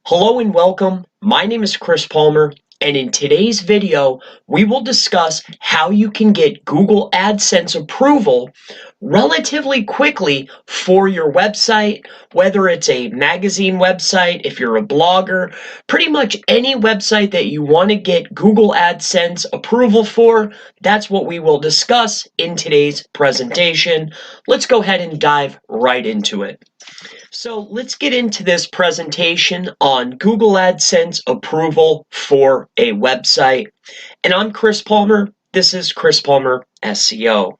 Hello and welcome. My name is Chris Palmer, and in today's video, we will discuss how you can get Google AdSense approval relatively quickly for your website, whether it's a magazine website, if you're a blogger, pretty much any website that you want to get Google AdSense approval for. That's what we will discuss in today's presentation. Let's go ahead and dive right into it. So let's get into this presentation on Google AdSense approval for a website. And I'm Chris Palmer. This is Chris Palmer SEO.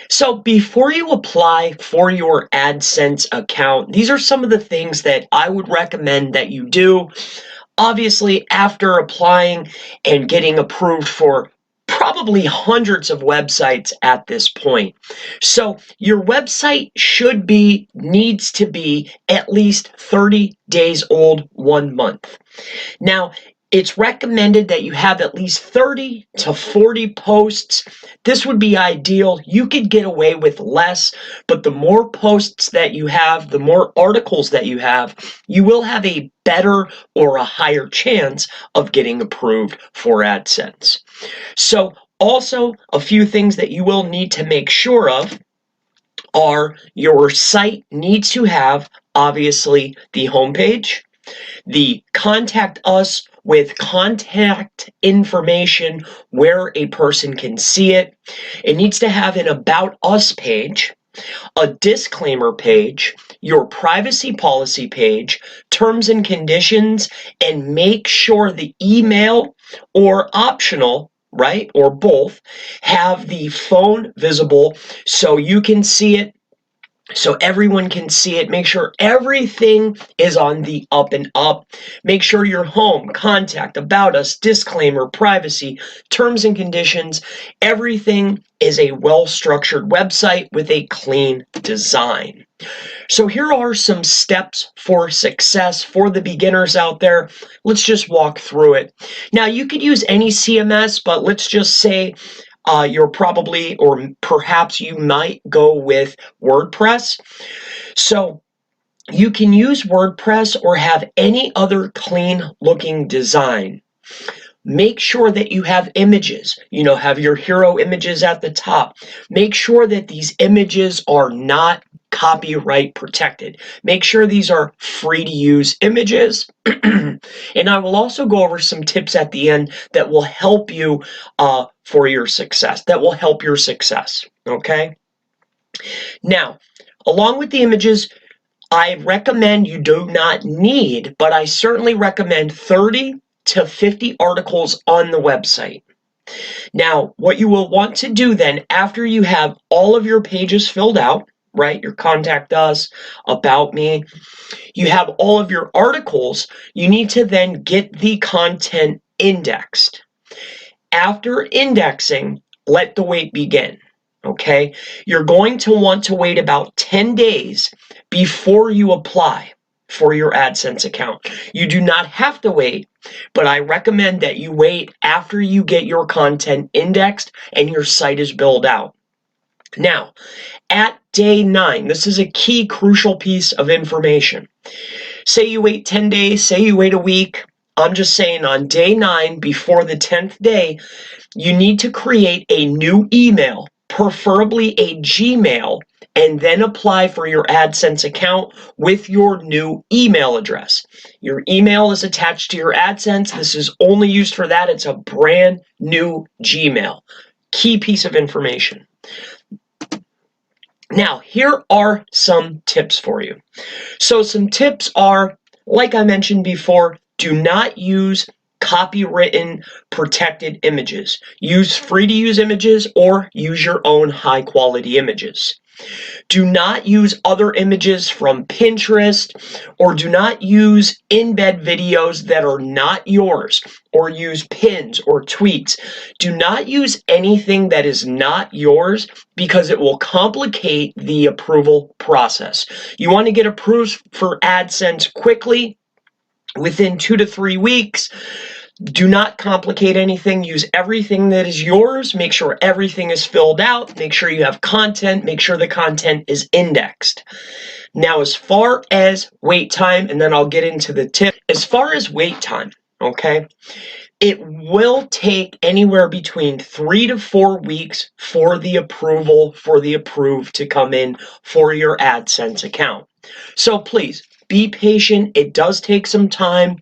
So before you apply for your AdSense account, these are some of the things that I would recommend that you do. Obviously, after applying and getting approved for probably hundreds of websites at this point. So your website needs to be at least 30 days old 1 month. Now, it's recommended that you have at least 30 to 40 posts. This would be ideal. You could get away with less, but the more posts that you have, the more articles that you have, you will have a better or a higher chance of getting approved for AdSense. So also, a few things that you will need to make sure of are your site needs to have, obviously, the homepage, the contact us with contact information where a person can see it. It needs to have an About Us page, a disclaimer page, your privacy policy page, terms and conditions, and make sure the email or optional, right, or both, have the phone visible so you can see it, so everyone can see it. Make sure everything is on the up and up. Make sure your home, contact, about us, disclaimer, privacy, terms and conditions, everything is a well-structured website with a clean design. So here are some steps for success for the beginners out there. Let's just walk through it. Now, you could use any CMS, but let's just say you're probably, or perhaps you might go with WordPress. So you can use WordPress or have any other clean looking design. Make sure that you have images, have your hero images at the top. Make sure that these images are not copyright protected. Make sure these are free to use images. And I will also go over some tips at the end that will help you for your success, okay? Now, along with the images, I recommend you do not need, but I certainly recommend 30 to 50 articles on the website. Now, what you will want to do then, after you have all of your pages filled out, right, your contact us, about me, you have all of your articles, you need to then get the content indexed. After indexing, let the wait begin, okay? You're going to want to wait about 10 days before you apply for your AdSense account. You do not have to wait, but I recommend that you wait after you get your content indexed and your site is built out. Now, at day 9, this is a key crucial piece of information. Say you wait 10 days, say you wait a week. I'm just saying on day 9, before the 10th day, you need to create a new email, preferably a Gmail, and then apply for your AdSense account with your new email address. Your email is attached to your AdSense. This is only used for that. It's a brand new Gmail. Key piece of information. Now, here are some tips for you. So some tips are, like I mentioned before, do not use copywritten protected images. Use free to use images or use your own high quality images. Do not use other images from Pinterest, or do not use embed videos that are not yours, or use pins or tweets. Do not use anything that is not yours because it will complicate the approval process. You want to get approved for AdSense quickly, within 2 to 3 weeks. Do not complicate anything. Use everything that is yours. Make sure everything is filled out. Make sure you have content. Make sure the content is indexed. Now, as far as wait time, and then I'll get into the tip. As far as wait time, okay, it will take anywhere between 3 to 4 weeks for the approval, for the approved to come in for your AdSense account. So please be patient. It does take some time.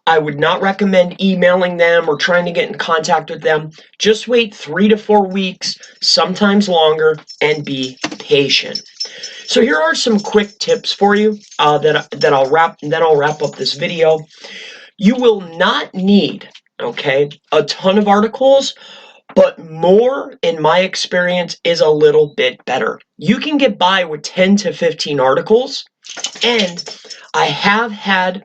I would not recommend emailing them or trying to get in contact with them. Just wait 3 to 4 weeks, sometimes longer, and be patient. So here are some quick tips for you that I'll wrap up this video. You will not need, okay, a ton of articles, but more, in my experience, is a little bit better. You can get by with 10 to 15 articles, and I have had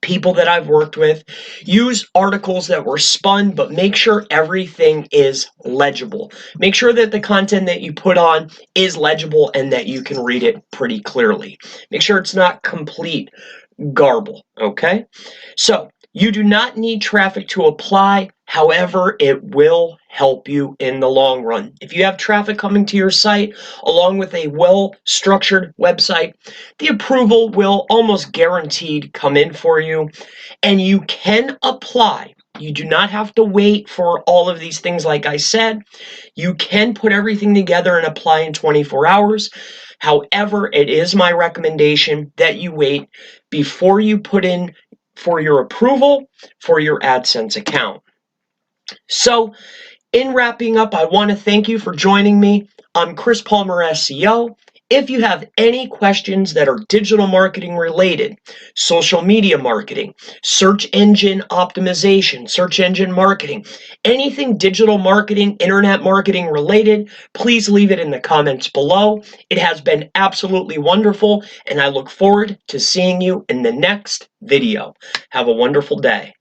people that I've worked with use articles that were spun, but make sure everything is legible. Make sure that the content that you put on is legible and that you can read it pretty clearly. Make sure it's not complete garble, okay? So you do not need traffic to apply. However, it will help you in the long run. If you have traffic coming to your site along with a well-structured website, the approval will almost guaranteed come in for you, and you can apply. You do not have to wait for all of these things like I said. You can put everything together and apply in 24 hours. However, it is my recommendation that you wait before you put in for your approval for your AdSense account. So, in wrapping up, I want to thank you for joining me. I'm Chris Palmer, SEO. If you have any questions that are digital marketing related, social media marketing, search engine optimization, search engine marketing, anything digital marketing, internet marketing related, please leave it in the comments below. It has been absolutely wonderful, and I look forward to seeing you in the next video. Have a wonderful day.